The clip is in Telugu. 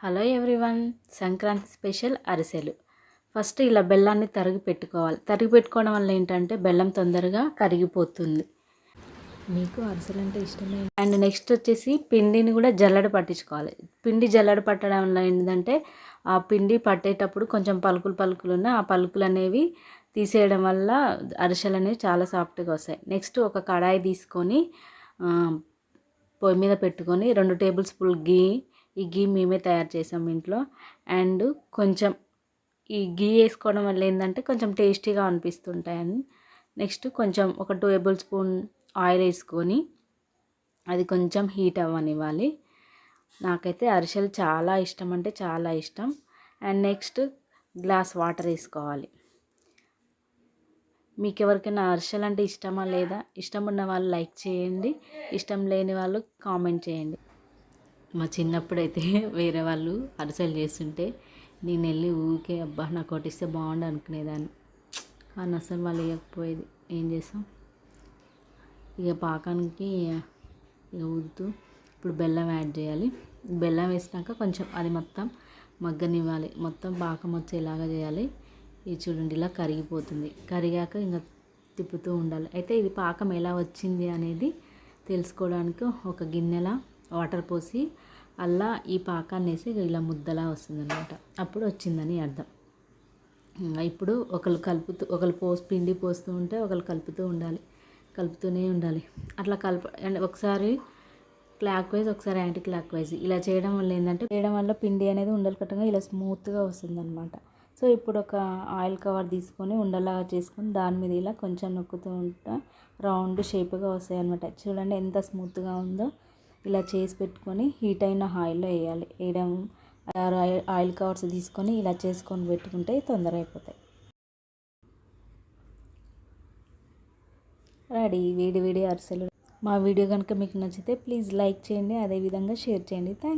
హలో ఎవ్రీవన్, సంక్రాంతి స్పెషల్ అరిసెలు. ఫస్ట్ ఇలా బెల్లాన్ని తరిగి పెట్టుకోవాలి. తరిగి పెట్టుకోవడం వల్ల ఏంటంటే బెల్లం తొందరగా కరిగిపోతుంది. మీకు అరిసెలు అంటే ఇష్టమే. అండ్ నెక్స్ట్ వచ్చేసి పిండిని కూడా జల్లెడ పట్టించుకోవాలి. పిండి జల్లెడ పట్టడం వల్ల ఏంటంటే ఆ పిండి పట్టేటప్పుడు కొంచెం పలుకులు ఉన్న ఆ పలుకులు అనేవి తీసేయడం వల్ల అరిసెలు అనేవి చాలా సాఫ్ట్గా వస్తాయి. నెక్స్ట్ ఒక కడాయి తీసుకొని పొయ్యి మీద పెట్టుకొని 2 టేబుల్ స్పూన్ గీ, ఈ గీ మేమే తయారు చేసాం ఇంట్లో. అండ్ కొంచెం ఈ గీ వేసుకోవడం వల్ల ఏంటంటే కొంచెం టేస్టీగా అనిపిస్తుంటాయని. నెక్స్ట్ కొంచెం ఒక 2 టేబుల్ స్పూన్ ఆయిల్ వేసుకొని అది కొంచెం హీట్ అవ్వనివ్వాలి. నాకైతే అరిసెలు చాలా ఇష్టం, అంటే చాలా ఇష్టం. అండ్ నెక్స్ట్ గ్లాస్ వాటర్ వేసుకోవాలి. మీకు ఎవరికైనా అరిసెలు అంటే ఇష్టమా లేదా? ఇష్టం ఉన్న వాళ్ళు లైక్ చేయండి, ఇష్టం లేని వాళ్ళు కామెంట్ చేయండి. మా చిన్నప్పుడైతే వేరే వాళ్ళు అరిసెలు చేస్తుంటే నేను వెళ్ళి ఊరికే అబ్బా నాకు ఒకటి ఇస్తే బాగుండు అనుకునేదాన్ని. కానీ అసలు వాళ్ళు ఇవ్వకపోయేది. ఏం చేస్తాం ఇక పాకానికి ఇక ఊదుతూ ఇప్పుడు బెల్లం యాడ్ చేయాలి. బెల్లం వేసినాక కొంచెం అది మొత్తం మగ్గనివ్వాలి. మొత్తం పాకం వచ్చేలాగా చేయాలి. ఇది చూడండి ఇలా కరిగిపోతుంది. కరిగాక ఇంకా తిప్పుతూ ఉండాలి. అయితే ఇది పాకం ఎలా వచ్చింది అనేది తెలుసుకోవడానికి ఒక గిన్నెల వాటర్ పోసి అలా ఈ పాకాన్ని వేసి ఇలా ముద్దలా వస్తుందన్నమాట. అప్పుడు వచ్చిందని అర్థం. ఇప్పుడు ఒకరు పిండి పోస్తూ ఉంటే ఒకరు కలుపుతూ ఉండాలి. కలుపుతూనే ఉండాలి. అట్లా అండ్ ఒకసారి క్లాక్ వైజ్, ఒకసారి యాంటీ క్లాక్ వైజ్ ఇలా చేయడం వల్ల పిండి అనేది ఉండలు కట్టగా ఇలా స్మూత్గా వస్తుందన్నమాట. సో ఇప్పుడు ఒక ఆయిల్ కవర్ తీసుకొని ఉండలాగా చేసుకొని దాని మీద ఇలా కొంచెం నొక్కుతూ ఉంటా రౌండ్ షేప్గా వస్తాయి అన్నమాట. చూడండి ఎంత స్మూత్గా ఉందో. ఇలా చేసి పెట్టుకొని హీట్ అయిన ఆయిల్లో వేయడం. ఆయిల్ కవర్స్ తీసుకొని ఇలా చేసుకొని పెట్టుకుంటే తొందరగా అయిపోతాయి. రెడీ వేడి వేడి అరిసెలు. మా వీడియో కనుక మీకు నచ్చితే ప్లీజ్ లైక్ చేయండి, అదేవిధంగా షేర్ చేయండి. Thank you.